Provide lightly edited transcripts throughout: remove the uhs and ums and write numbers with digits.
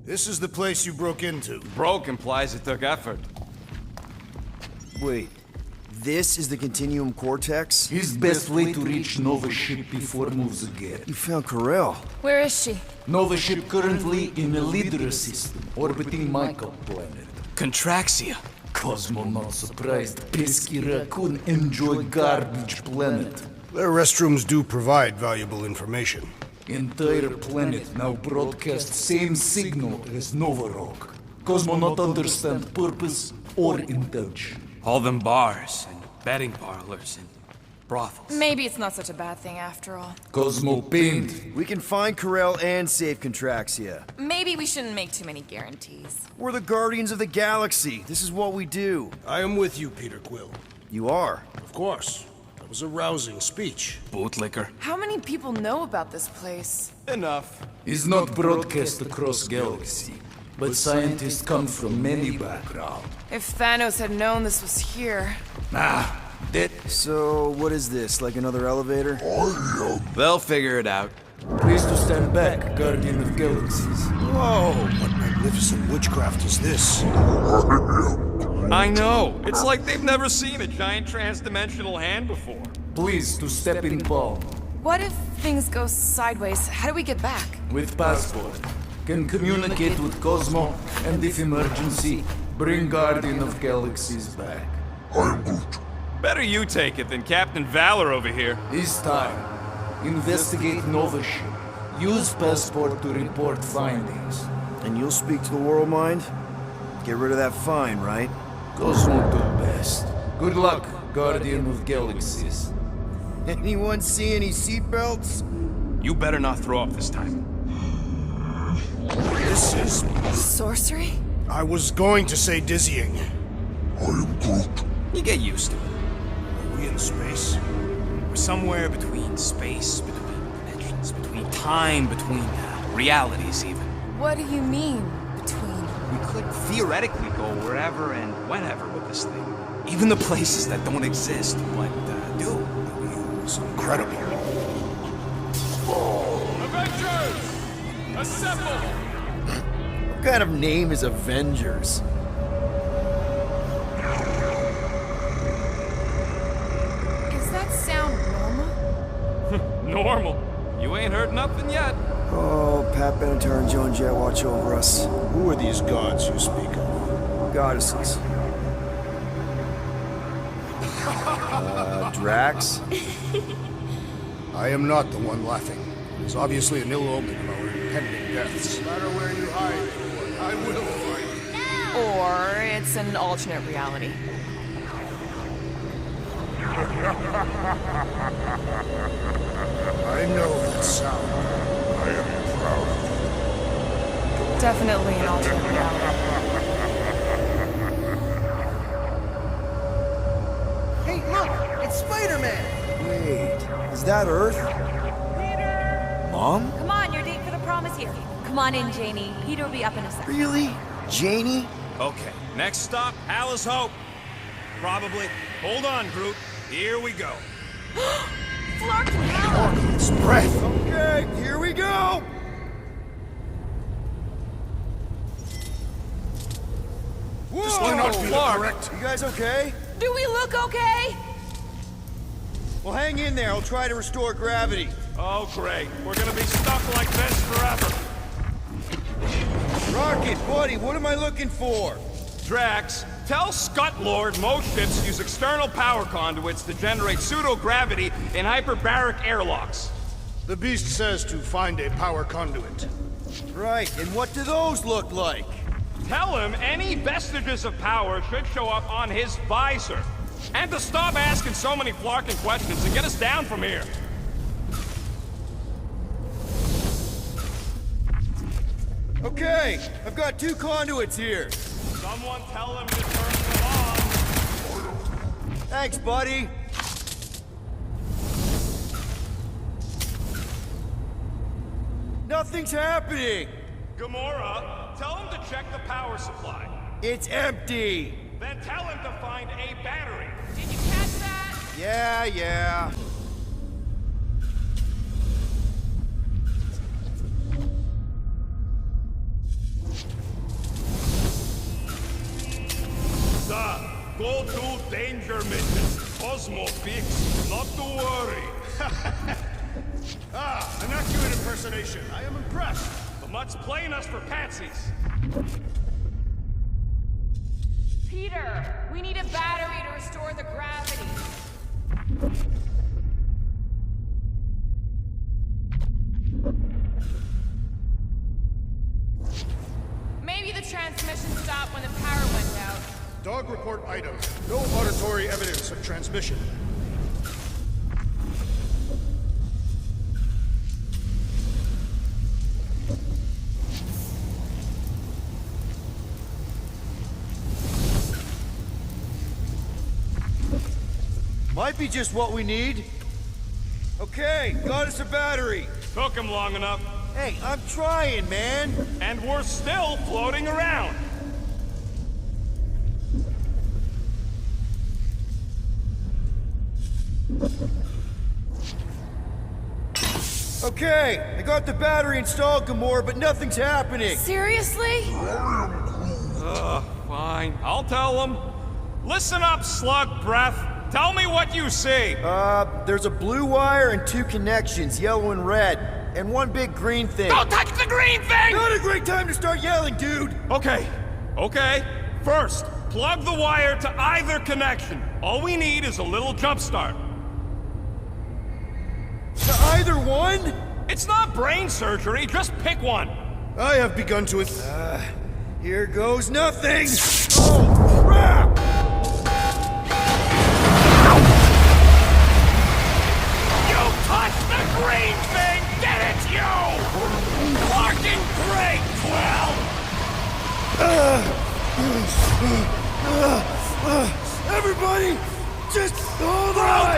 This is the place you broke into. Broke implies it took effort. Wait, this is the Continuum Cortex? His best way to reach Nova ship before moves again. You found Corel. Where is she? Nova ship currently in a Lydra system, orbiting Michael planet. Contraxia. Cosmo not surprised. Pesky raccoon enjoy garbage planet. Their restrooms do provide valuable information. Entire planet now broadcast same signal as Nova Rock. Cosmo not understand purpose or intention. All them bars and betting parlors and brothels. Maybe it's not such a bad thing after all. Cosmo paint. We can find Corel and save Contraxia. Maybe we shouldn't make too many guarantees. We're the Guardians of the Galaxy. This is what we do. I am with you, Peter Quill. You are. Of course. That was a rousing speech. Bootlicker. How many people know about this place? Enough. Is not broadcast across galaxy, but scientists come from many backgrounds. If Thanos had known this was here... That So, what is this? Like another elevator? They'll figure it out. please to stand back, Guardian of Galaxies. Whoa! What magnificent witchcraft is this? I know. It's like they've never seen a giant transdimensional hand before. Please to step in palm. What if things go sideways? How do we get back? With passport. Can communicate with Cosmo, and if emergency, bring Guardian of Galaxies back. Better you take it than Captain Valor over here. This time, investigate Nova ship. Use passport to report findings. And you'll speak to the World Mind? Get rid of that fine, right? Cosmo do best. Good luck, Guardian of Galaxies. Anyone see any seatbelts? You better not throw up this time. This is... Sorcery? I was going to say dizzying. You get used to it. Are we in space? We're somewhere between space, between dimensions, between time, between realities even. What do you mean, between? We could theoretically go wherever and whenever with this thing. Even the places that don't exist, but do. It's incredible. Avengers! Assemble! What kind of name is Avengers? Does that sound normal? Normal. You ain't heard nothing yet. Oh, Pat Benatar and Joan Jett watch over us. Who are these gods you speak of? Goddesses. Drax? I am not the one laughing. It's obviously an ill omen of our impending deaths. No matter where you hide, I will fight. Or it's an alternate reality. I know that sound. I am proud of you. Definitely an alternate reality. Hey, look! It's Spider-Man! Wait, is that Earth? Peter! Mom? Come on, your date for the prom is here. Come on in, Janie. Peter will be up in a second. Really? Janie? Okay, next stop, Alice Hope. Probably. Hold on, Groot. Here we go. Flark and Howard! It's breath. Okay, here we go! This cannot be the Clark. correct. You guys okay? Do we look okay? Well, hang in there. I'll try to restore gravity. Oh, great. We're gonna be stuck like this forever. Rocket, buddy, what am I looking for? Drax, tell Scut Lord most ships use external power conduits to generate pseudo-gravity in hyperbaric airlocks. The beast says to find a power conduit. Right, and what do those look like? Tell him any vestiges of power should show up on his visor. And to stop asking so many flarking questions and get us down from here. Okay, I've got 2 conduits here. Someone tell him to turn them on. Thanks, buddy. Nothing's happening. Gamora, tell him to check the power supply. It's empty. Then tell him to find a battery. Did you catch that? Yeah. danger mission. Cosmo Fix, not to worry. An accurate impersonation. I am impressed. The mutt's playing us for patsies. Peter, we need a battery to restore the gravity. Maybe the transmission stopped when the power went out. Dog report item. No auditory evidence of transmission. Might be just what we need. Okay, got us a battery. Took him long enough, Hey, I'm trying, man. and we're still floating around. Okay, I got the battery installed, Gamora, but nothing's happening. Seriously? Fine, I'll tell them. Listen up, slug breath. Tell me what you see. There's a blue wire and 2 connections, yellow and red, and 1 big green thing. Don't touch the green thing! Not a great time to start yelling, dude! Okay. First, plug the wire to either connection. All we need is a little jump start. To either one? It's not brain surgery, just pick one. I have begun to... Here goes nothing! Oh, crap! You touched the green thing! Get it, you! Fucking great, Quill! Everybody, just hold on!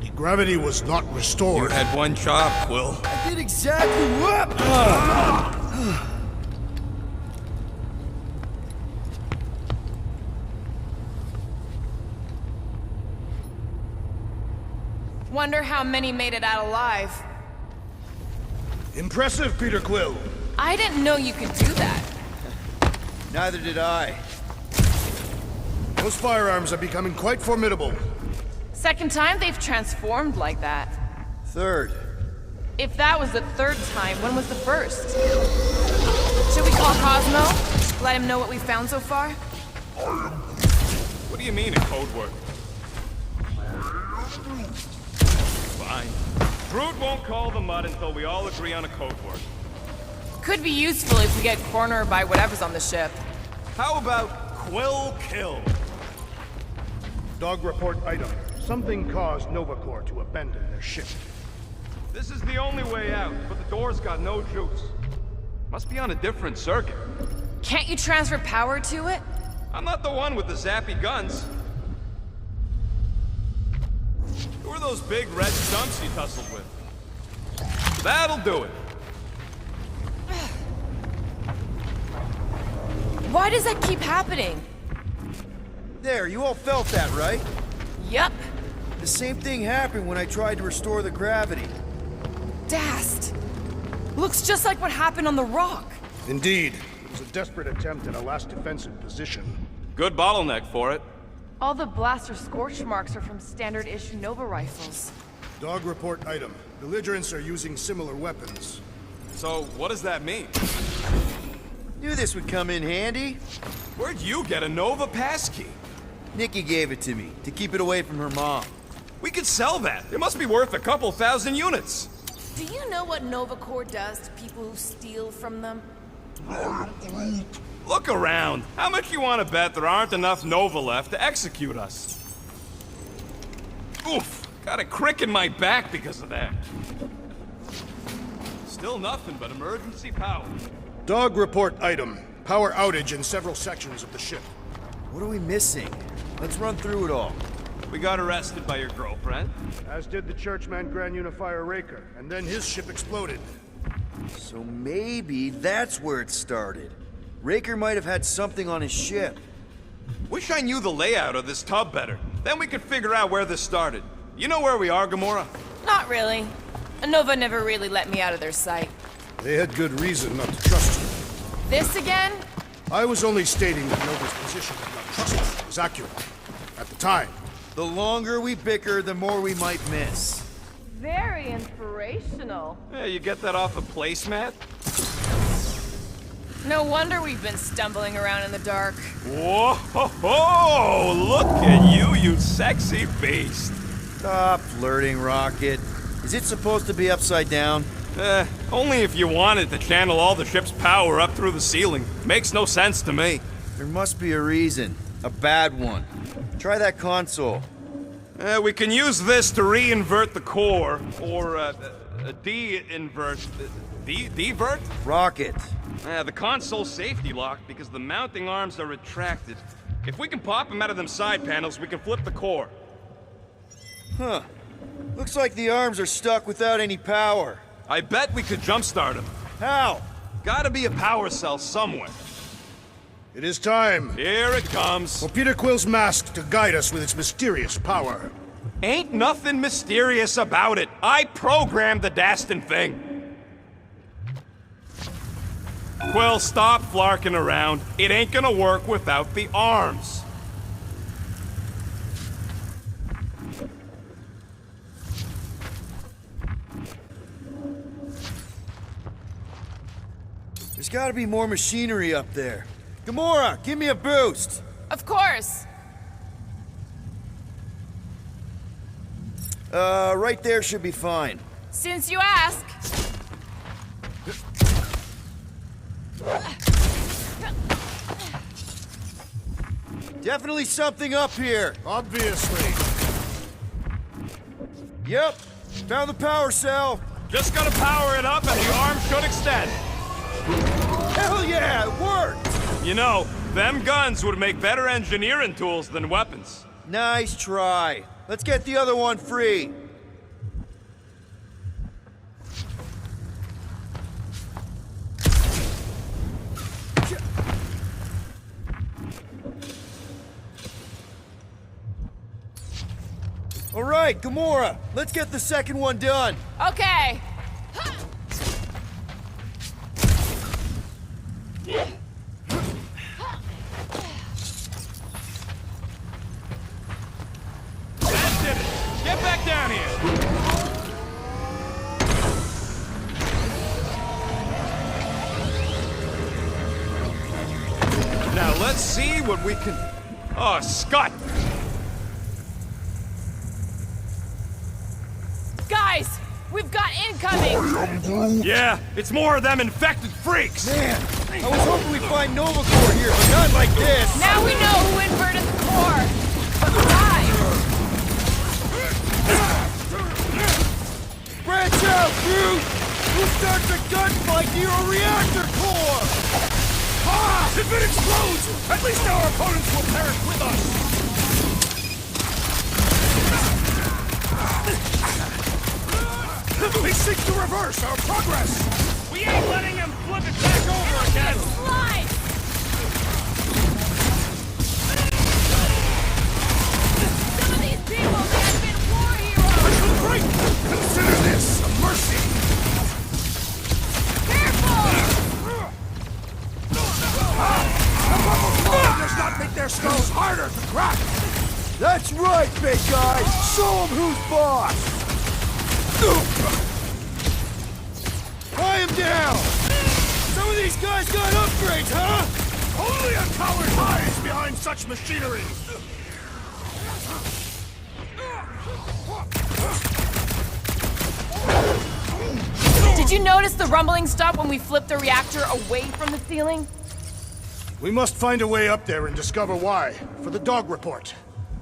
The gravity was not You restored. had one job, Quill. I did exactly what? Wonder how many made it out alive. Impressive, Peter Quill. I didn't know you could do that. Neither did I. Those firearms are becoming quite formidable. Second time they've transformed like that. Third. If that was the third time, when was the first? Should we call Cosmo? Let him know what we found so far? What do you mean a code word? Fine. Groot won't call the mud until we all agree on a code word. Could be useful if we get cornered by whatever's on the ship. How about Quill Kill? Dog report item. Something caused Nova Corps to abandon their ship. This is the only way out, but the door's got no juice. Must be on a different circuit. Can't you transfer power to it? I'm not the one with the zappy guns. Who are those big red stumps he tussled with? That'll do it. Why does that keep happening? There, you all felt that, right? Yup. The same thing happened when I tried to restore the gravity. Dast. Looks just like what happened on the rock. Indeed. It was a desperate attempt at a last defensive position. Good bottleneck for it. All the blaster scorch marks are from standard issue Nova rifles. Dog report item. Belligerents are using similar weapons. So, what does that mean? Knew this would come in handy. Where'd you get a Nova passkey? Nikki gave it to me, to keep it away from her mom. We could sell that. It must be worth a couple thousand units. Do you know what Nova Corps does to people who steal from them? Look around. How much you want to bet there aren't enough Nova left to execute us? Oof. Got a crick in my back because of that. Still nothing but emergency power. Dog report item. Power outage in several sections of the ship. What are we missing? Let's run through it all. We got arrested by your girlfriend. As did the churchman Grand Unifier Raker, and then his ship exploded. So maybe that's where it started. Raker might have had something on his ship. Wish I knew the layout of this tub better. Then we could figure out where this started. You know where we are, Gamora? Not really. Nova never really let me out of their sight. They had good reason not to trust you. This again? I was only stating that Nova's position of not trusting was accurate. At the time. The longer we bicker, the more we might miss. Very inspirational. Yeah, you get that off a placemat? No wonder we've been stumbling around in the dark. Whoa! Look at you, you sexy beast! Stop flirting, Rocket. Is it supposed to be upside down? Only if you wanted to channel all the ship's power up through the ceiling. Makes no sense to me. There must be a reason. A bad one. Try that console. We can use this to re-invert the core, or de-invert... Divert? Rocket. The console's safety locked because the mounting arms are retracted. If we can pop them out of them side panels, we can flip the core. Huh. Looks like the arms are stuck without any power. I bet we could jumpstart them. How? Gotta be a power cell somewhere. It is time Here it comes. for Peter Quill's mask to guide us with its mysterious power. Ain't nothing mysterious about it. I programmed the dastin' thing. Quill, stop flarking around. It ain't gonna work without the arms. There's gotta be more machinery up there. Gamora, give me a boost! Of course. Right there should be fine. Since you ask. Definitely something up here. Obviously. Yep, found the power cell. Just gotta power it up and the arm should extend. Hell yeah, it worked! You know, them guns would make better engineering tools than weapons. Nice try. Let's get the other one free. All right, Gamora, let's get the second one done. Okay. That did it. Get back down here. Now let's see what we can... Oh, Scott! Guys, we've got incoming. Yeah, it's more of them infected freaks. Man, I was hoping we'd find Nova Corps here, but not like this. Now we know who inverted the core. But why? Branch out, Groot! Who starts a gunfight near a reactor core? Ah! If it explodes, at least our opponents will perish with us! We seek to reverse our progress! We ain't letting them flip it back over again. Slide. Some of these people may have been war heroes. Great! Consider this a mercy! Careful! The bubble floor does not make their skulls harder to crack! That's right, big guy! Show 'em who's boss! Tie him down! Some of these guys got upgrades, huh? Only a coward hides behind such machinery! Did you notice the rumbling stop when we flipped the reactor away from the ceiling? We must find a way up there and discover why, for the dog report.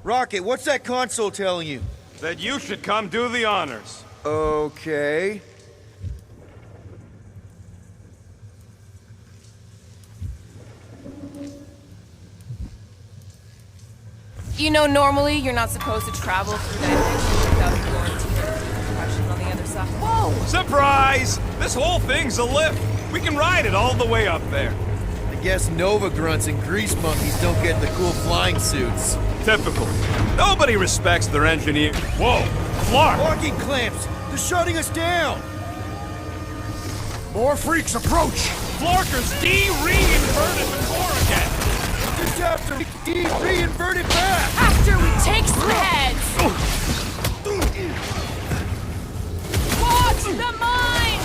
Rocket, what's that console telling you? That you should come do the honors. Okay. You know, normally you're not supposed to travel through that section without quarantine or questions on the other side. Whoa! Surprise! This whole thing's a lift. We can ride it all the way up there. I guess Nova grunts and grease monkeys don't get the cool flying suits. Typical. Nobody respects their engineer. Whoa! Clark! Locking clamps! They're shutting us down! More freaks approach! Florker's de-reinverted the core again! Just have to reinvert it back! After we take some heads! Watch the mine!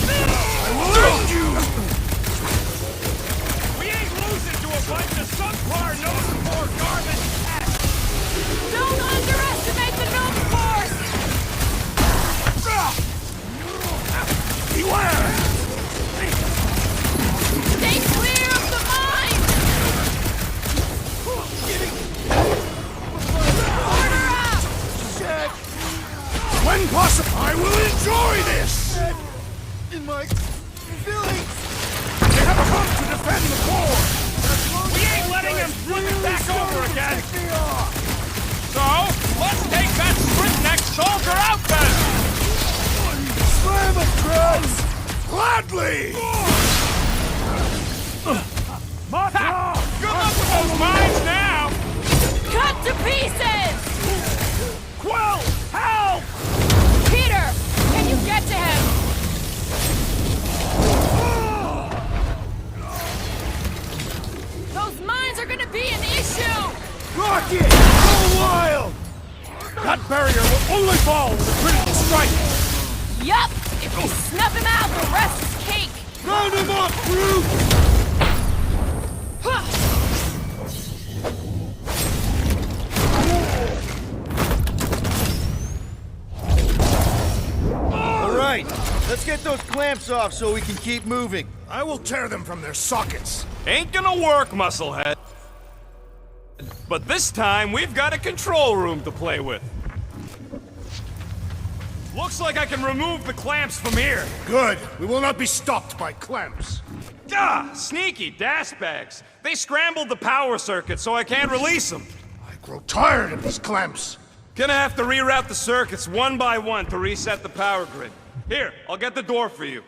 I will end you! We ain't losing to a bunch of subpar Nova garbage tech! Don't underestimate the Nova Force! Beware! Stay clear of the mine! Order up! When possible, I will enjoy this! In my feelings! They have come to defend the core! We ain't letting him flip it back over again! Take me off! So, let's take that sprint-neck soldier out then! Slam it, Krabs! Gladly! Ha! Good luck with those mines now! Cut to pieces! Quill! Help! Peter, can you get to him? Those mines are gonna be an issue! Rocket! Go wild! That barrier will only fall with a critical strike! Yup! If we snuff him out, the rest is cake! Round him up, Groot! Huh. All right, let's get those clamps off so we can keep moving. I will tear them from their sockets! Ain't gonna work, Musclehead. But this time, we've got a control room to play with. Looks like I can remove the clamps from here. Good! We will not be stopped by clamps! Ah, sneaky dash bags. They scrambled the power circuit so I can't release them. I grow tired of these clamps! Gonna have to reroute the circuits one by one to reset the power grid. Here, I'll get the door for you.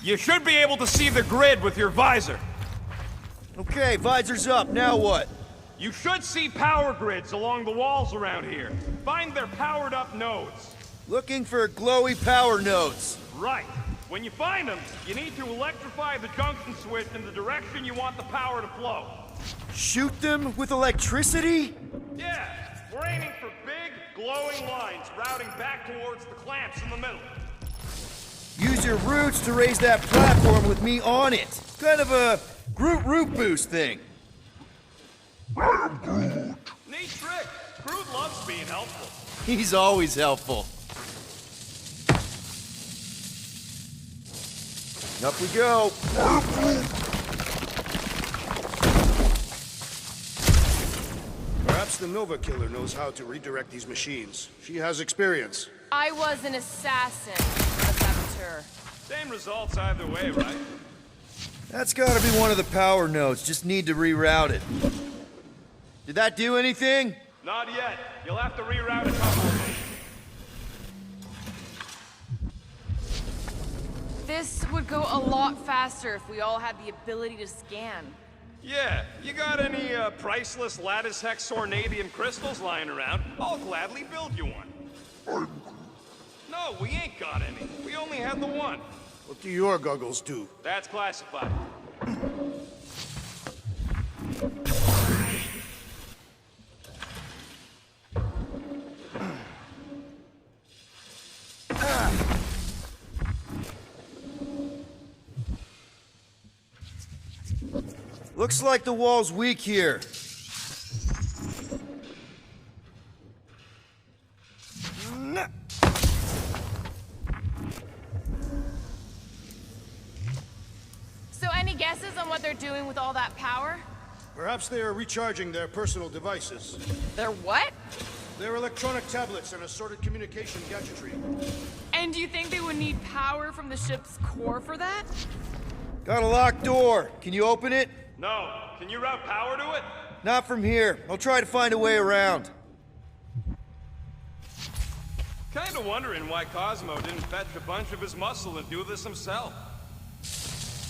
You should be able to see the grid with your visor. Okay, visor's up, now what? You should see power grids along the walls around here. Find their powered up nodes. Looking for glowy power nodes. Right. When you find them, you need to electrify the junction switch in the direction you want the power to flow. Shoot them with electricity? Yeah, we're aiming for big, glowing lines routing back towards the clamps in the middle. Use your roots to raise that platform with me on it. Kind of a Groot root boost thing. Neat trick. Groot loves being helpful. He's always helpful. Up we go. Perhaps the Nova Killer knows how to redirect these machines. She has experience. I was an assassin, a saboteur. Same results either way, right? That's gotta be one of the power nodes. Just need to reroute it. Did that do anything? Not yet. You'll have to reroute a couple of them. This would go a lot faster if we all had the ability to scan. Yeah, you got any priceless lattice hexornadium crystals lying around? I'll gladly build you one. No, we ain't got any. We only had the one. What do your goggles do? That's classified. Looks like the wall's weak here. So any guesses on what they're doing with all that power? Perhaps they are recharging their personal devices. They're what? Their electronic tablets and assorted communication gadgetry. And do you think they would need power from the ship's core for that? Got a locked door. Can you open it? No. Can you route power to it? Not from here. I'll try to find a way around. Kinda wondering why Cosmo didn't fetch a bunch of his muscle and do this himself.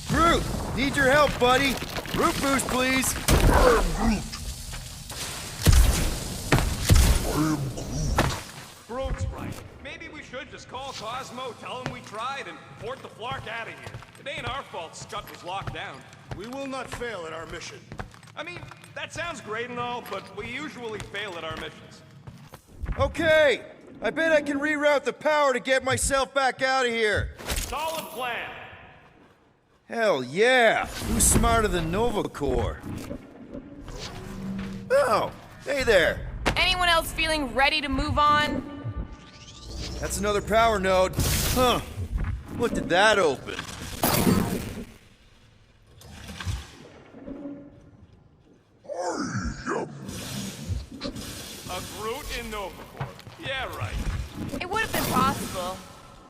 Groot! Need your help, buddy! Root boost, please! Groot's right. Maybe we should just call Cosmo, tell him we tried, and port the Flark out of here. It ain't our fault Scott was locked down. We will not fail at our mission. I mean, that sounds great and all, but we usually fail at our missions. Okay! I bet I can reroute the power to get myself back out of here! Solid plan. Hell yeah! Who's smarter than Nova Corps? Oh, hey there! Anyone else feeling ready to move on? That's another power node. Huh. What did that open? A Groot in Nova Corps. Yeah, right. It would have been possible.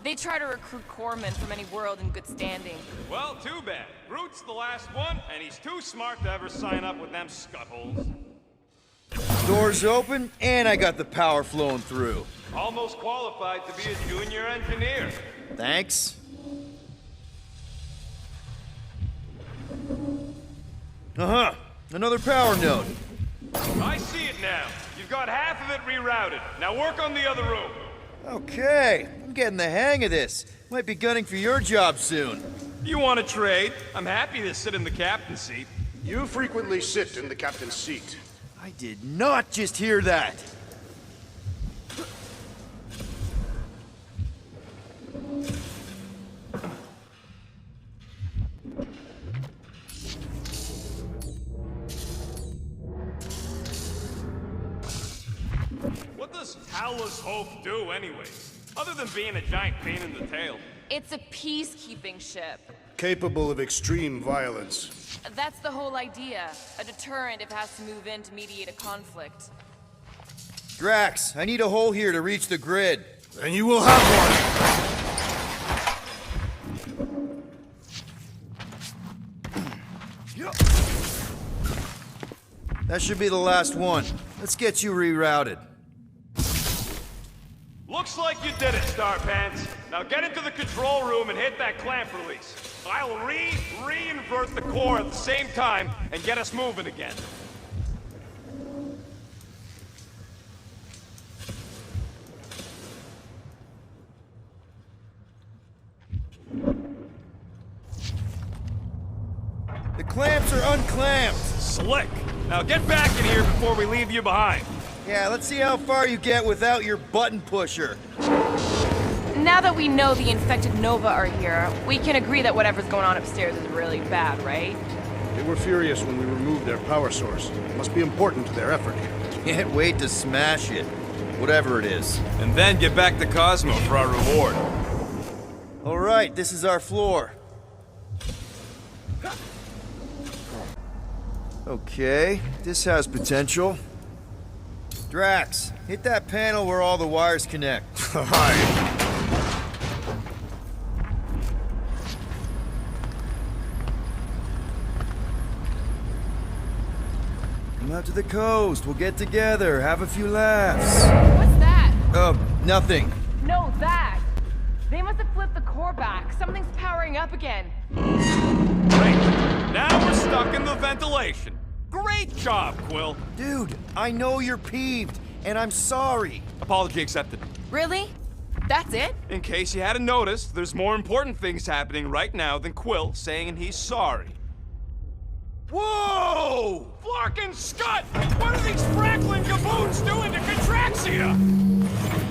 They try to recruit corpsmen from any world in good standing. Well, too bad. Groot's the last one, and he's too smart to ever sign up with them scuttholes. Doors open, and I got the power flowing through. Almost qualified to be a junior engineer. Thanks. Uh-huh. Another power node. I see it now. You've got half of it rerouted. Now work on the other room. Okay, I'm getting the hang of this. Might be gunning for your job soon. You want to trade? I'm happy to sit in the captain's seat. You frequently sit in the captain's seat. I did not just hear that. What does Talos Hope do anyways? Other than being a giant pain in the tail. It's a peacekeeping ship. Capable of extreme violence. That's the whole idea. A deterrent if it has to move in to mediate a conflict. Drax, I need a hole here to reach the grid. And you will have one. That should be the last one. Let's get you rerouted. Looks like you did it, Starpants. Now get into the control room and hit that clamp release. I'll re-invert the core at the same time and get us moving again. The clamps are unclamped. Slick. Now get back in here before we leave you behind. Yeah, let's see how far you get without your button pusher. Now that we know the infected Nova are here, we can agree that whatever's going on upstairs is really bad, right? They were furious when we removed their power source. It must be important to their effort here. Can't wait to smash it. Whatever it is. And then get back to Cosmo for our reward. All right, this is our floor. Okay, this has potential. Drax, hit that panel where all the wires connect. Hi. Come out to the coast, we'll get together, have a few laughs. What's that? Nothing. No, that! They must have flipped the core back. Something's powering up again. Great. Now we're stuck in the ventilation. Great job, Quill. Dude, I know you're peeved, and I'm sorry. Apology accepted. Really? That's it? In case you hadn't noticed, there's more important things happening right now than Quill saying he's sorry. Whoa! Flark and Scott! What are these Franklin gaboons doing to Contraxia?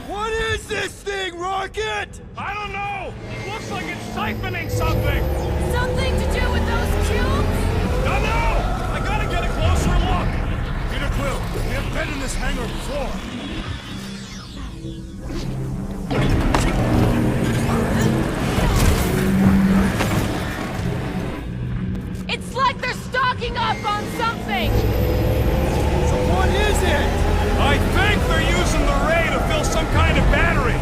What is this thing, Rocket? I don't know! Looks like it's siphoning something! Something to do with those cubes? Don't know! I gotta get a closer look! Peter Quill, we have been in this hangar before. It's like they're stocking up on something! So what is it? I think they're using the ray to fill some kind of battery.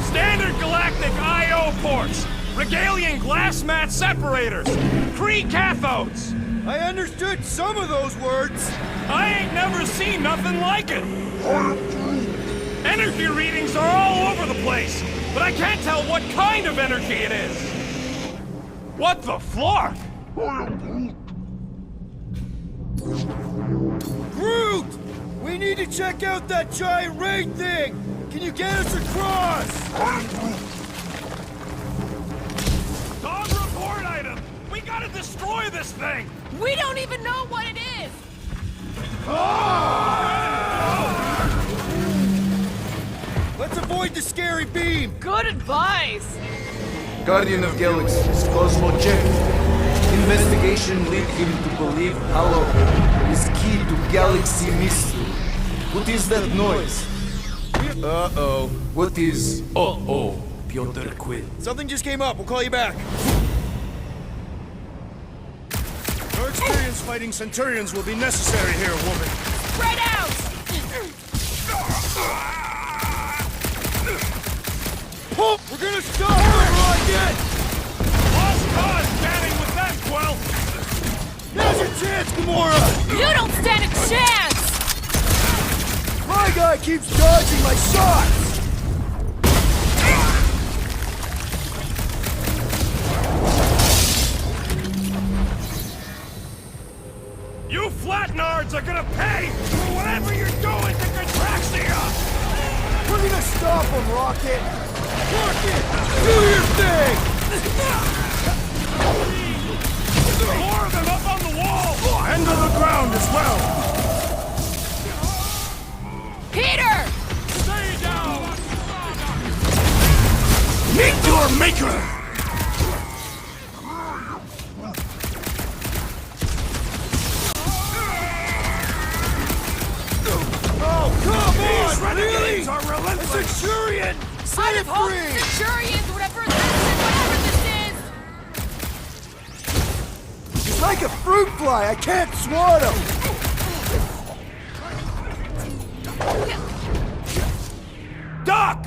Standard galactic I.O. ports. Regalian glass mat separators! Kree cathodes! I understood some of those words. I ain't never seen nothing like it! Energy readings are all over the place, but I can't tell what kind of energy it is! What the flark? Groot! We need to check out that giant raid thing! Can you get us across? Dog report item! We gotta destroy this thing! We don't even know what it is! Let's avoid the scary beam! Good advice! Guardian of Galaxies, Cosmo checked. Investigation led him to believe Halo is key to galaxy mystery. What is that noise? Uh-oh. What is uh-oh, Piotr Quill? Something just came up. We'll call you back. Your experience fighting Centurions will be necessary here, woman. Spread out! Oh, we're gonna stop wherever I get! Lost cause batting with them, Quill! Now's your chance, Gamora! You don't stand a chance! My guy keeps dodging my shots! You flatnards are gonna pay for whatever you're doing to Contraxia! We're gonna stop him, Rocket! Rocket! Do your thing! There's more of them up on the wall! And on the ground as well! Peter! Stay down! Meet your maker! Oh, come These on! renegades Really? are A relentless! Centurion! I'd Set it have hoped free! Centurions would have resisted whatever this is! He's like a fruit fly! I can't swat him! Doc!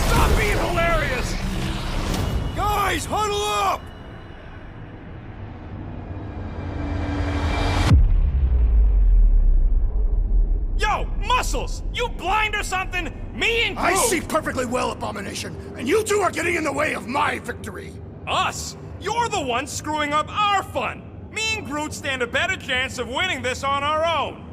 Stop being hilarious! Guys, huddle up! Yo, Muscles! You blind or something? Me and Groot! I see perfectly well, Abomination, and you two are getting in the way of my victory! Us? You're the one screwing up our fun! Me and Groot stand a better chance of winning this on our own!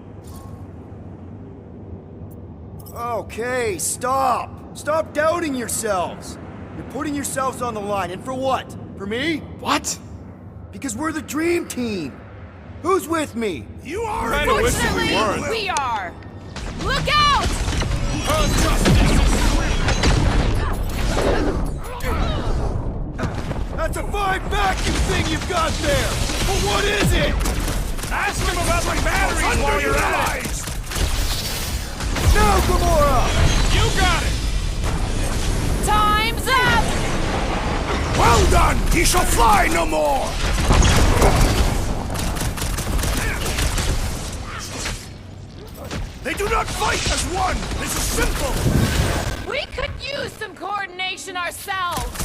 Okay, stop! Stop doubting yourselves! You're putting yourselves on the line, and for what? For me? What? Because we're the dream team! Who's with me? You are Kinda wish we Fortunately, weren't. we are! Look out! That's a fine vacuum thing you've got there! But what is it? Ask him about my batteries while you're at it! Now, Gamora! You got it! Time's up! Well done! He shall fly no more! They do not fight as one! This is simple! We could use some coordination ourselves!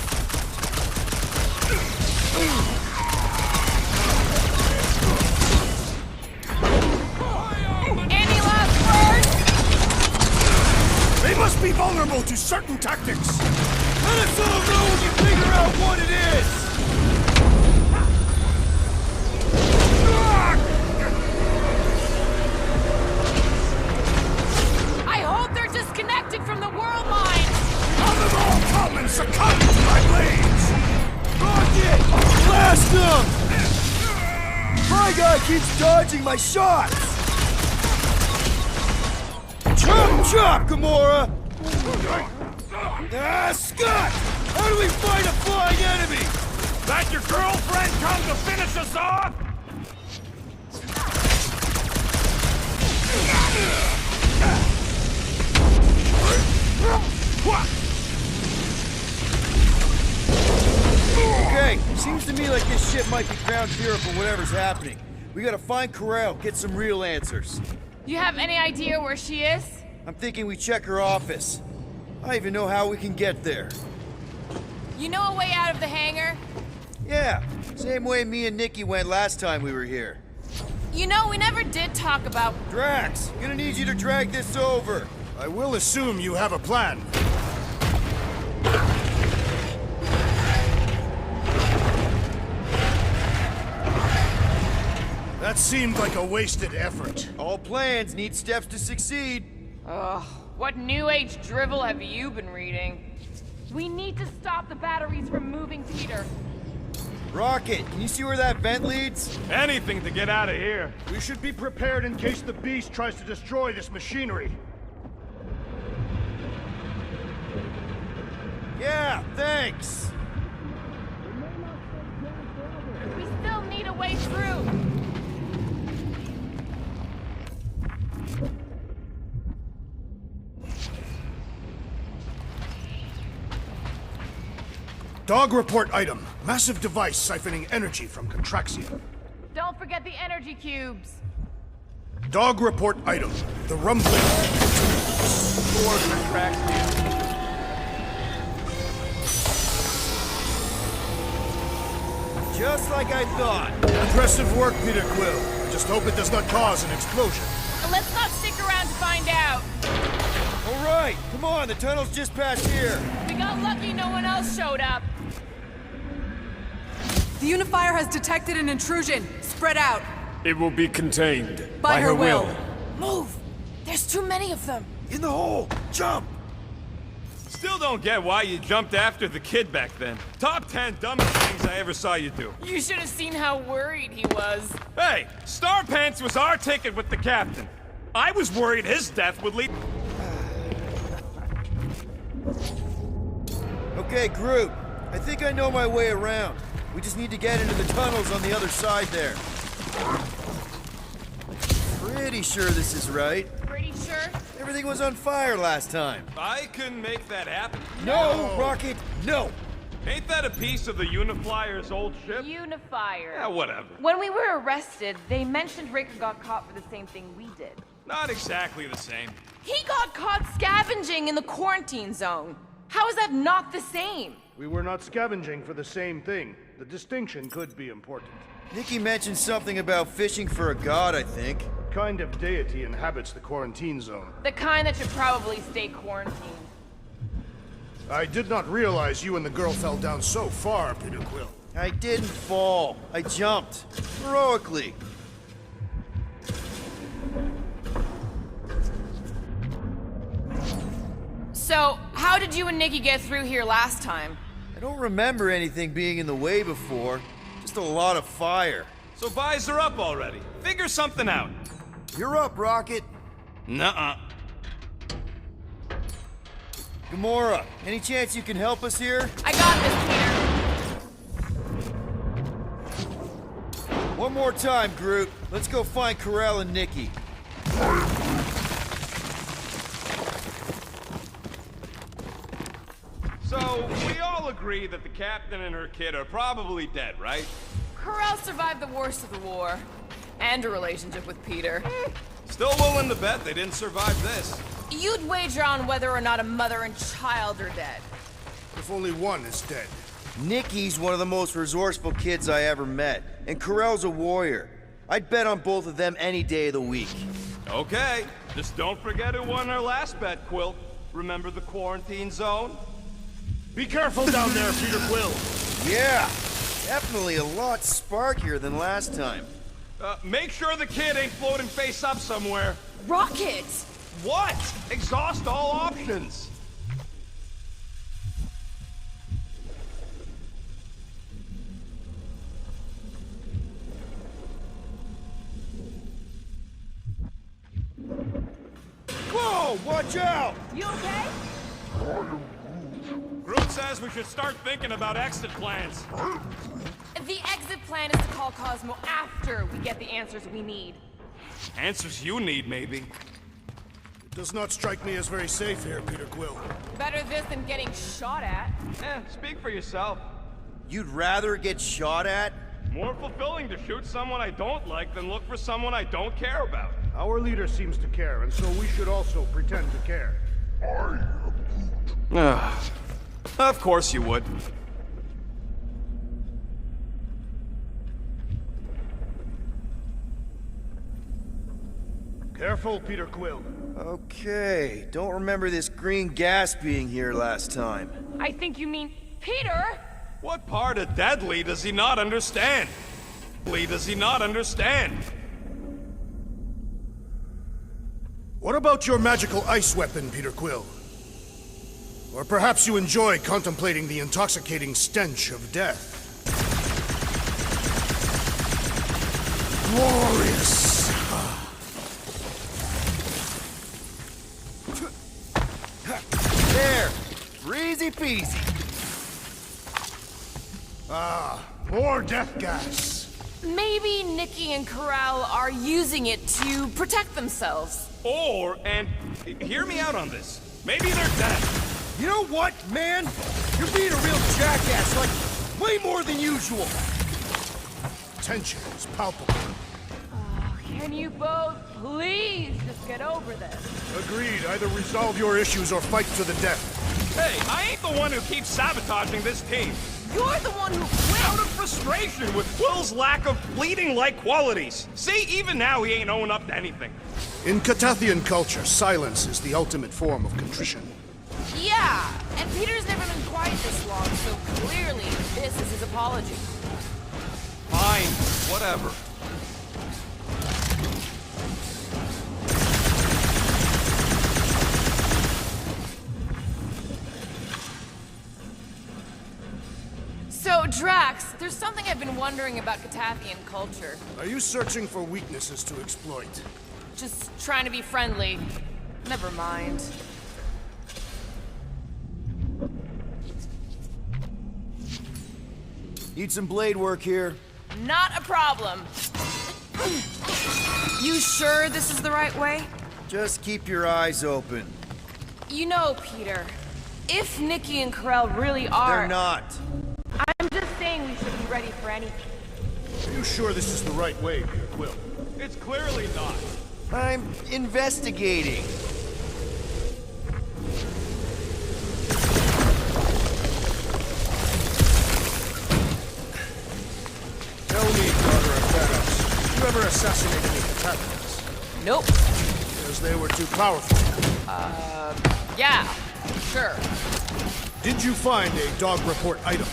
Any last words? They must be vulnerable to certain tactics! Let us all know when you figure out what it is! I hope they're disconnected from the world line! Let them all come and succumb to my blades! Rocket! Blast him! My guy keeps dodging my shots! Chop chop, Gamora! Ah, Scott! How do we fight a flying enemy? That your girlfriend come to finish us off? Okay, seems to me like this ship might be ground zero for whatever's happening. We gotta find Corel, get some real answers. You have any idea where she is? I'm thinking we check her office. I don't even know how we can get there. You know a way out of the hangar? Yeah, same way me and Nikki went last time we were here. You know, we never did talk about... Drax, gonna need you to drag this over. I will assume you have a plan. That seemed like a wasted effort. All plans need steps to succeed. Ugh, what new age drivel have you been reading? We need to stop the batteries from moving Peter. Rocket, can you see where that vent leads? Anything to get out of here. We should be prepared in case the beast tries to destroy this machinery. Yeah, thanks. We still need a way through. Dog report item. Massive device siphoning energy from Contraxia. Don't forget the energy cubes. Dog report item. The rumbling. Or Contraxia. Just like I thought. Impressive work, Peter Quill. I just hope it does not cause an explosion. Let's not stick around to find out. All right, come on, the tunnel's just past here. We got lucky no one else showed up. The Unifier has detected an intrusion. Spread out. It will be contained. By her will. Move! There's too many of them. In the hole, jump! Still don't get why you jumped after the kid back then. Top 10 dumbest things I ever saw you do. You should have seen how worried he was. Hey, Star Pants was our ticket with the captain. I was worried his death would lead... Okay, Groot. I think I know my way around. We just need to get into the tunnels on the other side there. Pretty sure this is right. Pretty sure? Everything was on fire last time. I couldn't make that happen. No, Rocket, no! Ain't that a piece of the Uniflyer's old ship? Unifier. Yeah, whatever. When we were arrested, they mentioned Riker got caught for the same thing we did. Not exactly the same. He got caught scavenging in the quarantine zone. How is that not the same? We were not scavenging for the same thing. The distinction could be important. Nikki mentioned something about fishing for a god, I think. What kind of deity inhabits the quarantine zone? The kind that should probably stay quarantined. I did not realize you and the girl fell down so far, Peter Quill. I didn't fall. I jumped. Heroically. So, how did you and Nikki get through here last time? I don't remember anything being in the way before. Just a lot of fire. So visor up already. Figure something out. You're up, Rocket. Nuh-uh. Gamora, any chance you can help us here? I got this, Peter. One more time, Groot. Let's go find Corel and Nikki. So, we all agree that the captain and her kid are probably dead, right? Corel survived the worst of the war. And a relationship with Peter. Still willing to bet they didn't survive this. You'd wager on whether or not a mother and child are dead. If only one is dead. Nikki's one of the most resourceful kids I ever met, and Corel's a warrior. I'd bet on both of them any day of the week. Okay, just don't forget who won our last bet, Quill. Remember the quarantine zone? Be careful down there, Peter Quill. Yeah, definitely a lot sparkier than last time. Make sure the kid ain't floating face up somewhere. Rocket! What? Exhaust all options. Whoa, watch out! You okay? Groot says we should start thinking about exit plans. The exit plan is to call Cosmo after we get the answers we need. Answers you need, maybe. It does not strike me as very safe here, Peter Quill. Better this than getting shot at. Speak for yourself. You'd rather get shot at? More fulfilling to shoot someone I don't like than look for someone I don't care about. Our leader seems to care, and so we should also pretend to care. Of course you would. Careful, Peter Quill. Okay, don't remember this green gas being here last time. I think you mean Peter? What part of deadly does he not understand? Does he not understand? What about your magical ice weapon, Peter Quill? Or perhaps you enjoy contemplating the intoxicating stench of death. Glorious! There! Easy peasy. More death gas. Maybe Nikki and Corral are using it to protect themselves. And hear me out on this. Maybe they're dead. You know what, man? You're being a real jackass, like, way more than usual. Tension is palpable. Can you both please just get over this? Agreed. Either resolve your issues or fight to the death. Hey, I ain't the one who keeps sabotaging this team. You're the one who Out quit! of frustration with Quill's lack of bleeding-like qualities. See, even now he ain't owning up to anything. In Catathian culture, silence is the ultimate form of contrition. Yeah, and Peter's never been quiet this long, so clearly this is his apology. Fine, whatever. So, Drax, there's something I've been wondering about Catathian culture. Are you searching for weaknesses to exploit? Just trying to be friendly. Never mind. Need some blade work here. Not a problem. You sure this is the right way? Just keep your eyes open. You know, Peter, if Nikki and Corell really are... They're not. I'm just saying we should be ready for anything. Are you sure this is the right way, Peter Quill? It's clearly not. I'm investigating. Tell me, daughter of Thanos, did you ever assassinate any Catathians? Nope. Because they were too powerful. Yeah, sure. Did you find a dog report item?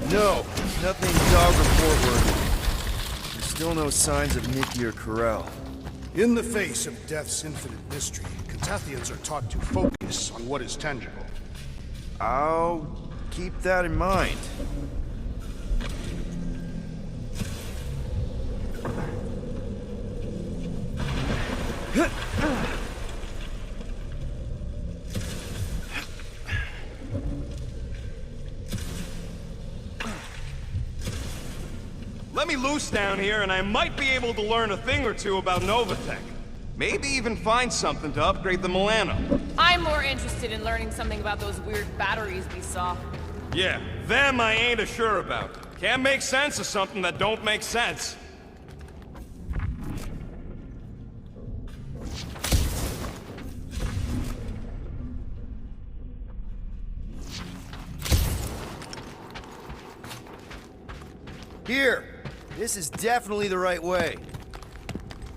No, nothing dog report worthy. There's still no signs of Nikki or Corell. In the face of death's infinite mystery, Catathians are taught to focus on what is tangible. I'll keep that in mind. Let me loose down here and I might be able to learn a thing or two about Novatech. Maybe even find something to upgrade the Milano. I'm more interested in learning something about those weird batteries we saw. Yeah, them I ain't as sure about. Can't make sense of something that don't make sense. Here! This is definitely the right way.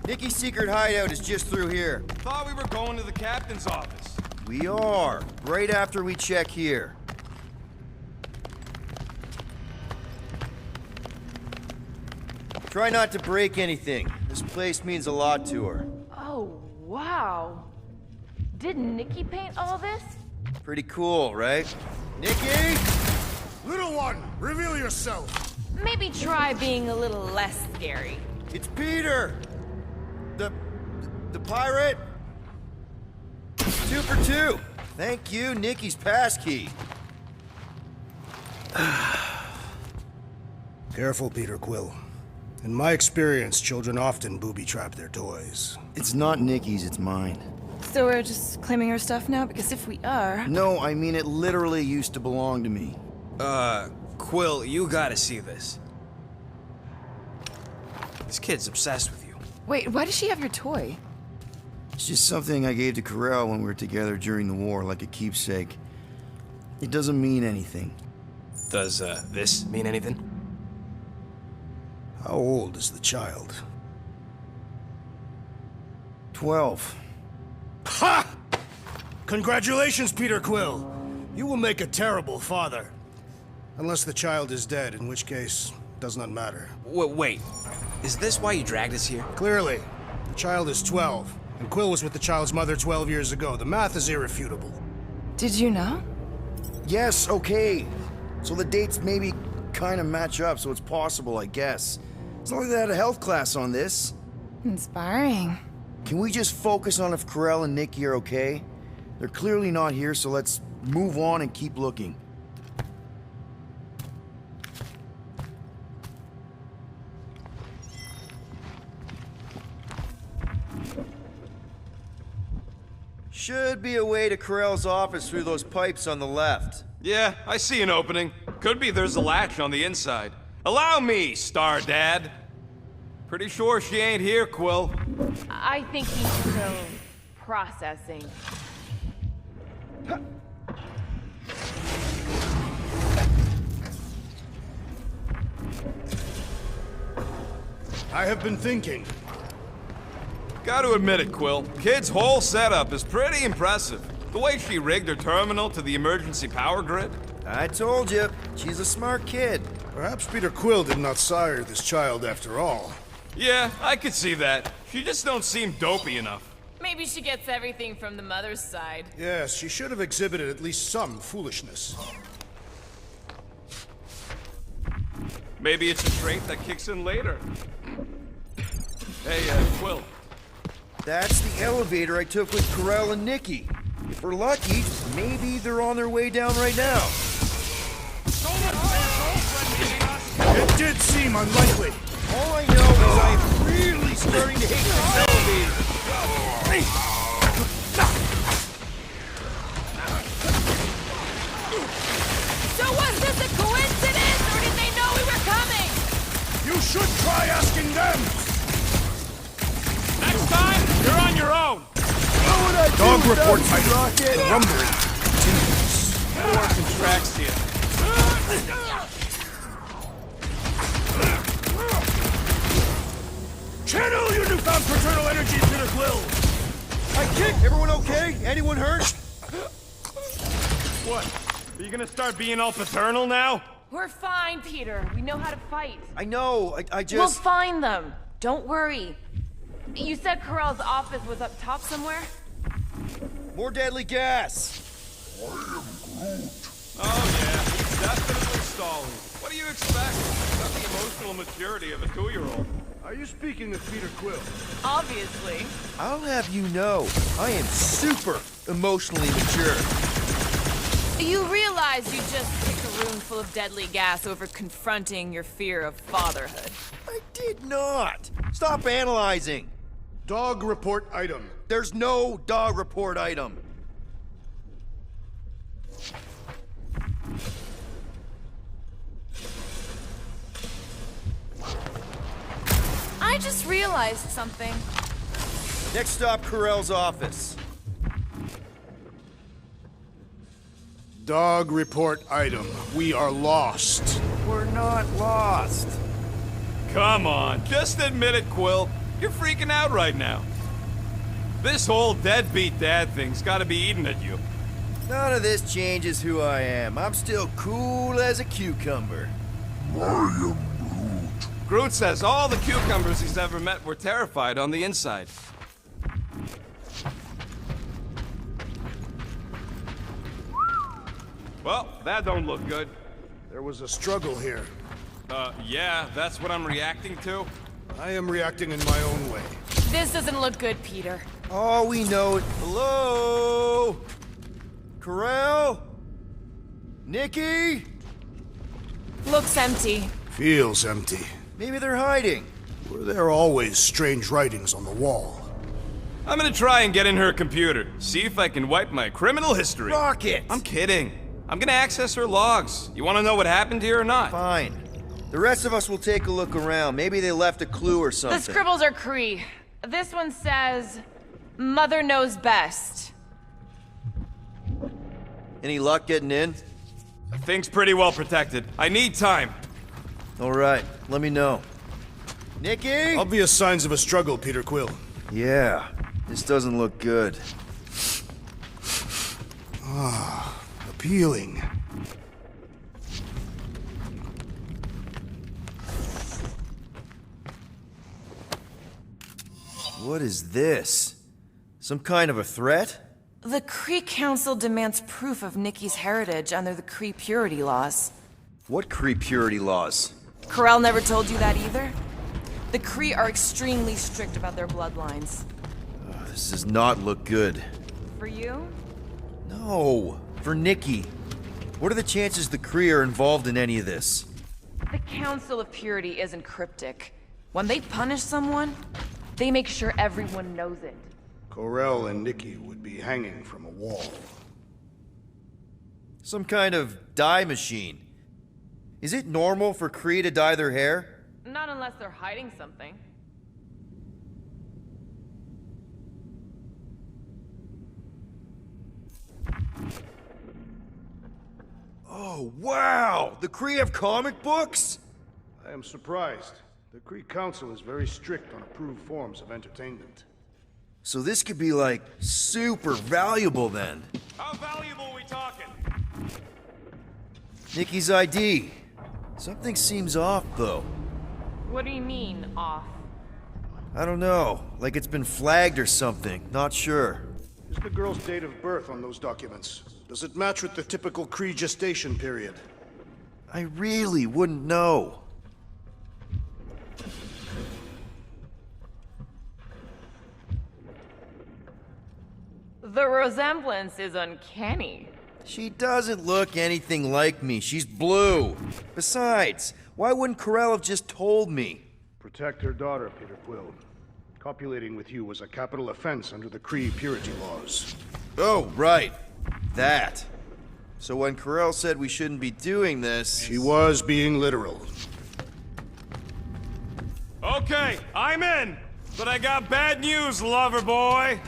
Nikki's secret hideout is just through here. Thought we were going to the captain's office. We are, right after we check here. Try not to break anything. This place means a lot to her. Oh, wow. Did Nikki paint all this? Pretty cool, right? Nikki! Little one, reveal yourself! Maybe try being a little less scary. It's Peter! The pirate? 2 for 2. Thank you, Nikki's passkey. Careful, Peter Quill. In my experience, children often booby-trap their toys. It's not Nikki's, it's mine. So we're just claiming her stuff now? Because if we are... No, I mean it literally used to belong to me. Quill, you gotta see this. This kid's obsessed with you. Wait, why does she have your toy? It's just something I gave to Corell when we were together during the war, like a keepsake. It doesn't mean anything. Does, this mean anything? How old is the child? 12. Ha! Congratulations, Peter Quill. You will make a terrible father. Unless the child is dead, in which case, does not matter. Wait. Is this why you dragged us here? Clearly, the child is 12, and Quill was with the child's mother 12 years ago. The math is irrefutable. Did you know? Yes, okay. So the dates maybe kind of match up, so it's possible, I guess. It's not like they had a health class on this. Inspiring. Can we just focus on if Corell and Nikki are okay? They're clearly not here, so let's move on and keep looking. Should be a way to Corell's office through those pipes on the left. Yeah, I see an opening. Could be there's a latch on the inside. Allow me, Star Dad. Pretty sure she ain't here, Quill. I think he's still processing. I have been thinking. Gotta admit it, Quill. Kid's whole setup is pretty impressive. The way she rigged her terminal to the emergency power grid. I told you, she's a smart kid. Perhaps Peter Quill did not sire this child after all. Yeah, I could see that. She just don't seem dopey enough. Maybe she gets everything from the mother's side. Yes, she should have exhibited at least some foolishness. Maybe it's a trait that kicks in later. Hey, Quill. That's the elevator I took with Corell and Nikki. If we're lucky, maybe they're on their way down right now. It did seem unlikely. All I know is I'm really starting to hate this elevator. So was this a coincidence, or did they know we were coming? You should try asking them. Next time, you're on your own. Dog report title. Rumbling continues. More contracts here. Channel your newfound paternal energy, Peter Quill. I kicked. Everyone okay? Anyone hurt? What? Are you gonna start being all paternal now? We're fine, Peter. We know how to fight. I know. I just... We'll find them. Don't worry. You said Corell's office was up top somewhere? More deadly gas. Oh yeah, he's definitely stalling. What do you expect? Got the emotional maturity of a 2-year-old. Are you speaking of Peter Quill? Obviously. I'll have you know, I am super emotionally mature. You realize you just picked a room full of deadly gas over confronting your fear of fatherhood. I did not. Stop analyzing. Dog report item. There's no dog report item. I just realized something. Next stop, Corell's office. Dog report item. We are lost. We're not lost. Come on, just admit it, Quill. You're freaking out right now. This whole deadbeat dad thing's gotta be eating at you. None of this changes who I am. I'm still cool as a cucumber. Groot says all the cucumbers he's ever met were terrified on the inside. Well, that don't look good. There was a struggle here. Yeah, that's what I'm reacting to. I am reacting in my own way. This doesn't look good, Peter. Oh, we know it. Hello? Corell? Nikki? Looks empty. Feels empty. Maybe they're hiding. Were there always strange writings on the wall? I'm gonna try and get in her computer, see if I can wipe my criminal history. Rocket! I'm kidding. I'm gonna access her logs. You wanna know what happened here or not? Fine. The rest of us will take a look around. Maybe they left a clue or something. The scribbles are Cree. This one says, Mother knows best. Any luck getting in? Thing's pretty well protected. I need time. All right, let me know. Nikki? Obvious signs of a struggle, Peter Quill. Yeah, this doesn't look good. Appealing. What is this? Some kind of a threat? The Cree Council demands proof of Nikki's heritage under the Cree purity laws. What Cree purity laws? Corel never told you that either? The Cree are extremely strict about their bloodlines. This does not look good. For you? No, for Nikki. What are the chances the Cree are involved in any of this? The Council of Purity isn't cryptic. When they punish someone, they make sure everyone knows it. Corel and Nikki would be hanging from a wall. Some kind of dye machine. Is it normal for Cree to dye their hair? Not unless they're hiding something. Oh, wow! The Cree have comic books? I am surprised. The Cree Council is very strict on approved forms of entertainment. So this could be like super valuable then. How valuable we talking? Nikki's ID. Something seems off though. What do you mean, off? I don't know, like it's been flagged or something, not sure. Is the girl's date of birth on those documents? Does it match with the typical Cree gestation period? I really wouldn't know. The resemblance is uncanny. She doesn't look anything like me. She's blue. Besides, why wouldn't Corel have just told me? Protect her daughter, Peter Quill. Copulating with you was a capital offense under the Cree purity laws. Oh, right. That. So when Corel said we shouldn't be doing this... She was being literal. Okay, I'm in. But I got bad news, lover boy.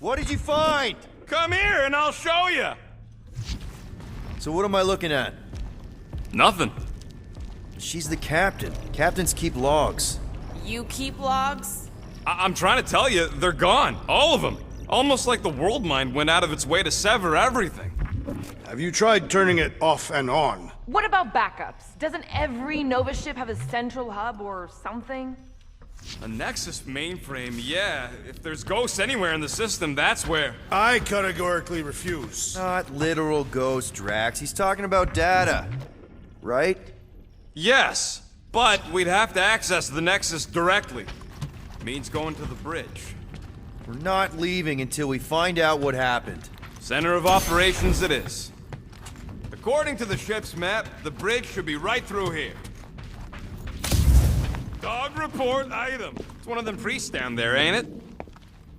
What did you find? Come here and I'll show you. So what am I looking at? Nothing. She's the captain. Captains keep logs. You keep logs? I'm trying to tell you, they're gone. All of them. Almost like the world mind went out of its way to sever everything. Have you tried turning it off and on? What about backups? Doesn't every Nova ship have a central hub or something? A Nexus mainframe, yeah. If there's ghosts anywhere in the system, that's where. I categorically refuse. Not literal ghost, Drax. He's talking about data. Right? Yes, but we'd have to access the Nexus directly. Means going to the bridge. We're not leaving until we find out what happened. Center of operations it is. According to the ship's map, the bridge should be right through here. Dog report item. It's one of them priests down there, ain't it?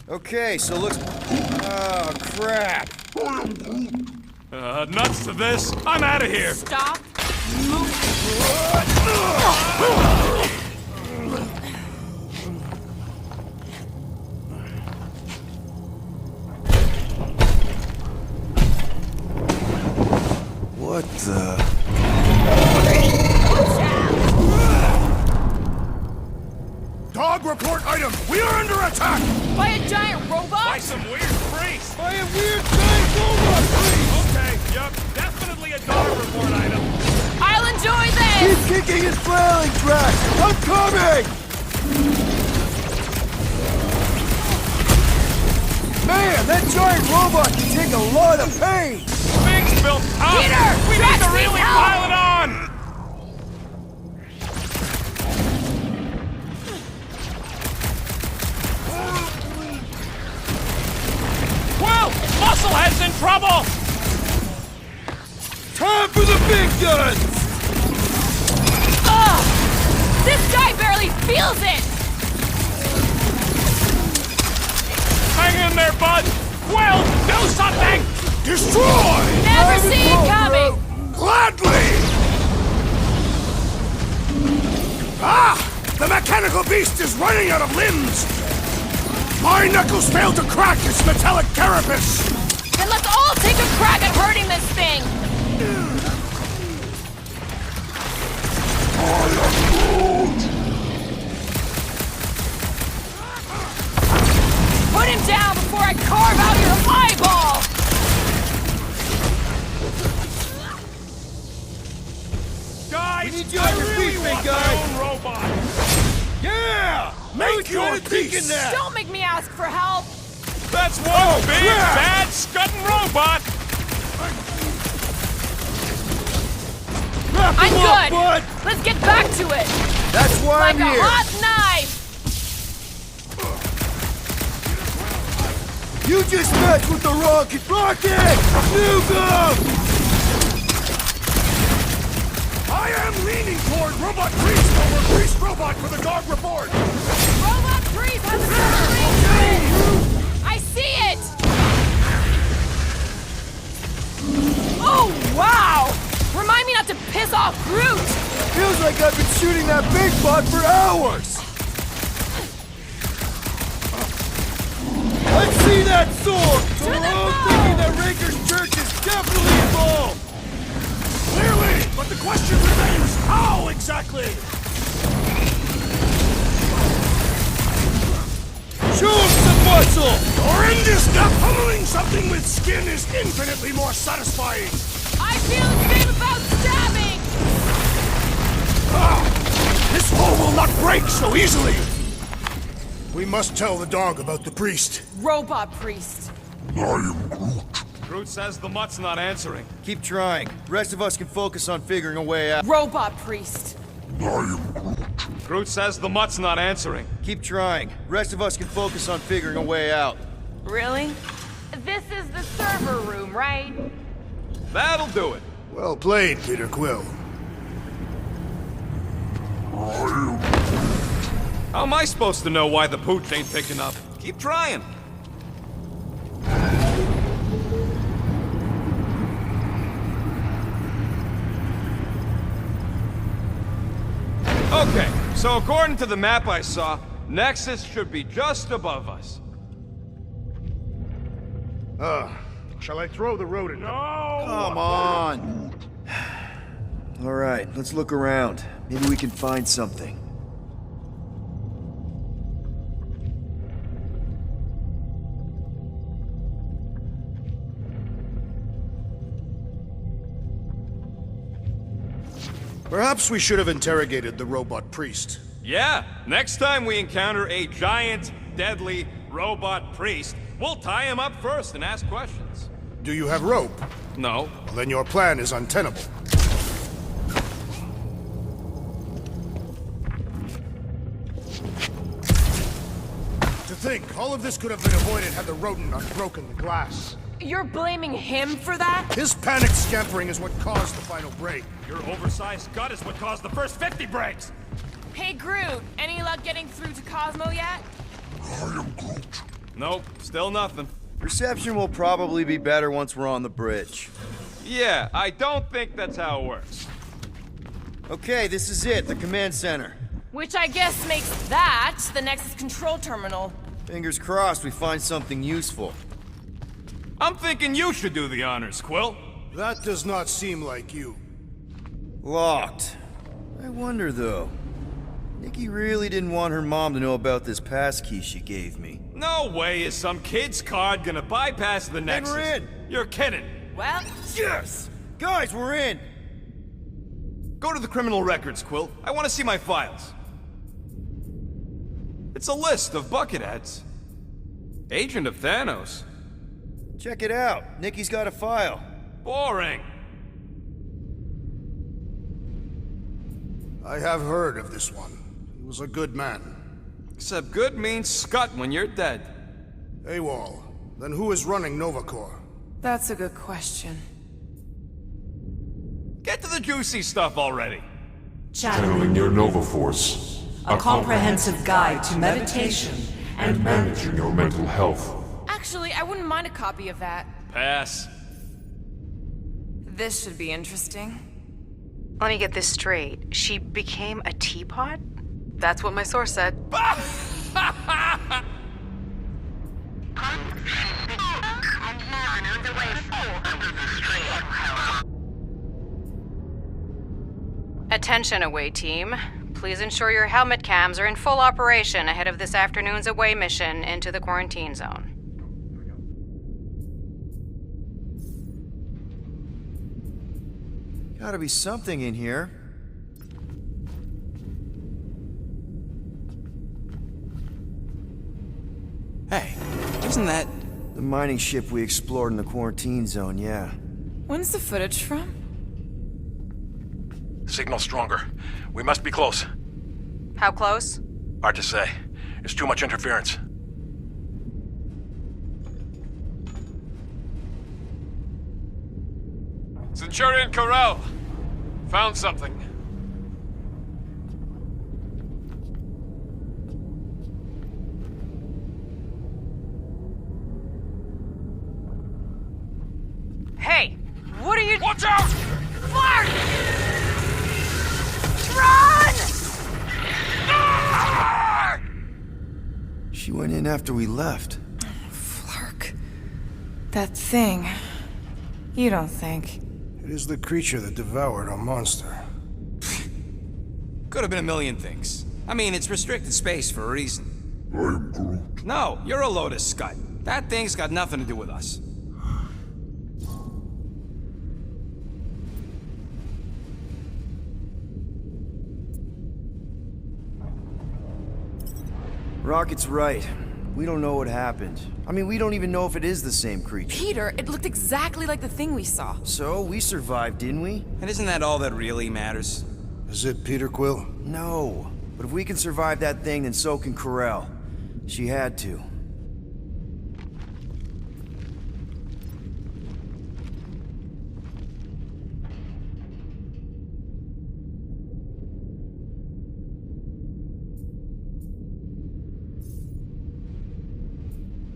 Okay, so looks... Oh, crap. Nuts to this. I'm out of here. Stop. What the... Dog report item! We are under attack! By a giant robot? By some weird priest. By a weird giant robot, please! Okay, yup. Definitely a dog report item. I'll enjoy this! Keep kicking and flailing, Drax! I'm coming! Man, that giant robot can take a lot of pain! Things built up. Peter! We need Drax to really needs help! pile it on! Well, Musclehead's in trouble! Time for the big guns! Ugh! This guy barely feels it! Hang in there, bud! Quill, do something! Destroy! Never see it coming! Gladly! Ah! The mechanical beast is running out of limbs! My knuckles failed to crack its metallic carapace! Then let's all take a crack at hurting this thing! Put him down before I carve out your eyeball! Guys, We need you on your really feet, big want guy. my own robot. Yeah! Make your peace! Don't make me ask for help! That's one big, bad, scudding robot! I'm good! Let's get back to it! That's why Like I'm a here. hot knife! You just messed with the rocket! Rocket! Nuke him! I am leaning toward Robot Priest over Priest Robot for the dog report! Robot Priest has a submarine! I see it! Oh, wow! Remind me not to piss off Groot! Feels like I've been shooting that big butt for hours! Let's see that sword! So To we're the all bow! thinking that Raker's Church is definitely involved! Clearly, but the question remains, how exactly? Show him some muscle! Horrendous death pummeling something with skin is infinitely more satisfying! I feel the same about stabbing! Ah! This hole will not break so easily! We must tell the dog about the priest. Robot Priest. Groot says the mutt's not answering. Keep trying. The rest of us can focus on figuring a way out. Robot Priest. Groot says the mutt's not answering. Keep trying. The rest of us can focus on figuring a way out. Really? This is the server room, right? That'll do it. Well played, Peter Quill. How am I supposed to know why the pooch ain't picking up? Keep trying. Okay, so according to the map I saw, Nexus should be just above us. Shall I throw the rodent? No! Come on! Alright, let's look around. Maybe we can find something. Perhaps we should have interrogated the robot priest. Yeah, next time we encounter a giant, deadly robot priest, we'll tie him up first and ask questions. Do you have rope? No. Well, then your plan is untenable. To think, all of this could have been avoided had the rodent not broken the glass. You're blaming him for that? His panicked scampering is what caused the final break. Your oversized gut is what caused the first 50 breaks! Hey, Groot, any luck getting through to Cosmo yet? Nope, still nothing. Reception will probably be better once we're on the bridge. Yeah, I don't think that's how it works. Okay, this is it, the command center. Which I guess makes that the Nexus control terminal. Fingers crossed we find something useful. I'm thinking you should do the honors, Quill. That does not seem like you. Locked. I wonder, though. Nikki really didn't want her mom to know about this passkey she gave me. No way is some kid's card gonna bypass the Nexus. we're in. You're kidding. Well, Yes! Guys, we're in! Go to the criminal records, Quill. I want to see my files. It's a list of Bucketheads. Agent of Thanos. Check it out. Nikki's got a file. Boring. I have heard of this one. He was a good man. Except good means scut when you're dead. AWOL. Then who is running Novacore? that's a good question. Get to the juicy stuff already. Channeling your Nova Force. A comprehensive guide to meditation and managing your mental health. Actually, I wouldn't mind a copy of that. Pass. This should be interesting. Let me get this straight. She became a teapot? That's what my source said. Attention, away team. Please ensure your helmet cams are in full operation ahead of this afternoon's away mission into the quarantine zone. Gotta be something in here. Hey, isn't that... The mining ship we explored in the quarantine zone, yeah. When's the footage from? Signal stronger. We must be close. How close? Hard to say. There's too much interference. Centurion Corral! Found something. Hey! What are you— Watch out! Clark! Run! She went in after we left. Flark. That thing. You don't think? It is the creature that devoured our monster. Could have been a million things. I mean, it's restricted space for a reason. I'm Groot. No, you're a load of scud. That thing's got nothing to do with us. Rocket's right. We don't know what happened. I mean, we don't even know if it is the same creature. Peter, it looked exactly like the thing we saw. So, we survived, didn't we? And isn't that all that really matters? Is it Peter Quill? No. But if we can survive that thing, then so can Corel. She had to.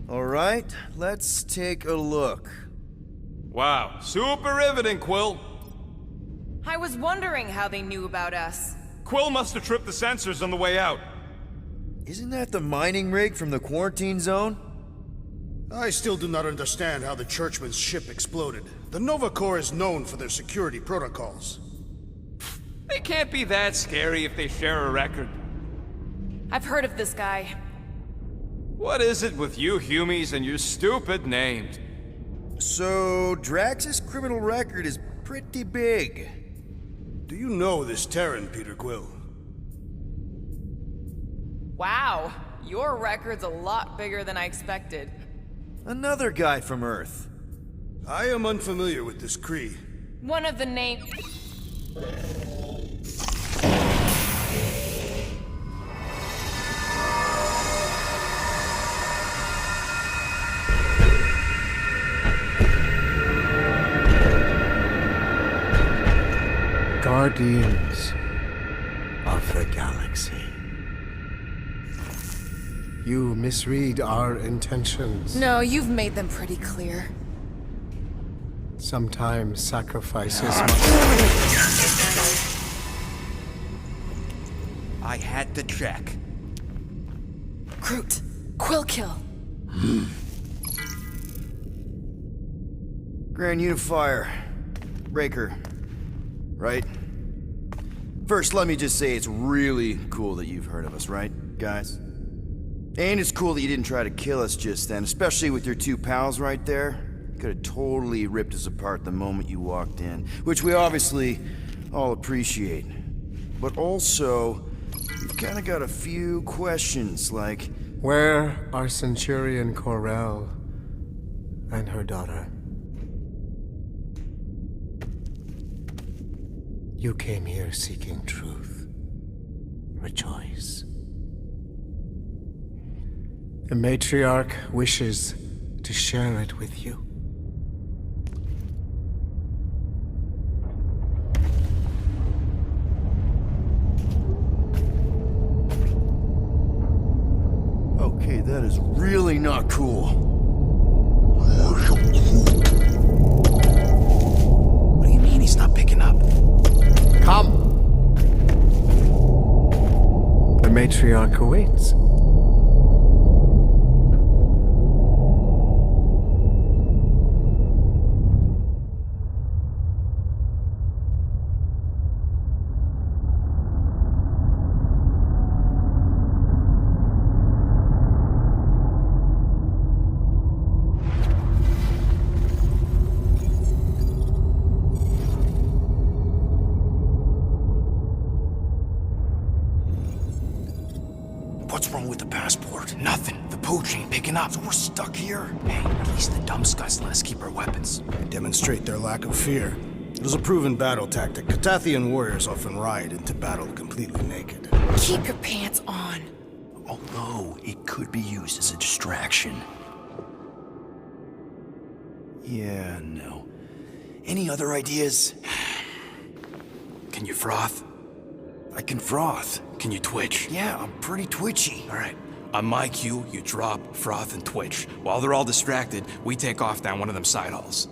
All right, let's take a look. Wow, super riveting, Quill. I was wondering how they knew about us. Quill must have tripped the sensors on the way out. Isn't that the mining rig from the quarantine zone? I still do not understand how the Churchman's ship exploded. The Nova Corps is known for their security protocols. They can't be that scary if they share a record. I've heard of this guy. What is it with you Humies and your stupid names? So, Drax's criminal record is pretty big. Do you know this Terran, Peter Quill? Wow, your record's a lot bigger than I expected. Another guy from Earth. I am unfamiliar with this Kree. One of the name... Guardians of the Galaxy. You misread our intentions. No, you've made them pretty clear. Sometimes sacrifices must... I had to check. Groot, Quill kill. Grand Unifier. Breaker. Right? First, let me just say it's really cool that you've heard of us, right, guys? And it's cool that you didn't try to kill us just then, especially with your two pals right there. Could have totally ripped us apart the moment you walked in, which we obviously all appreciate. But also, we've kind of got a few questions, like... Where are Centurion Corel and her daughter? You came here seeking truth. Rejoice. The matriarch wishes to share it with you. Okay, that is really not cool. What do you mean he's not picking up? Come matriarch awaits. What's wrong with the passport? Nothing. The pooch ain't picking up, so we're stuck here. Hey, at least the dumb scuds let us keep our weapons. They demonstrate their lack of fear. It was a proven battle tactic. Catathian warriors often ride into battle completely naked. Keep your pants on. Although, it could be used as a distraction. Yeah, no. Any other ideas? Can you froth? I can froth. Can you twitch? Yeah, I'm pretty twitchy. All right. On my cue, you drop, froth, and twitch. While they're all distracted, we take off down one of them side halls.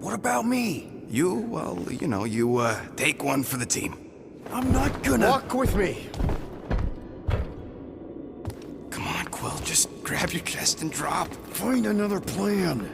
What about me? You, well, you take one for the team. I'm not gonna... Walk with me. Come on, Quill, just grab your chest and drop. Find another plan.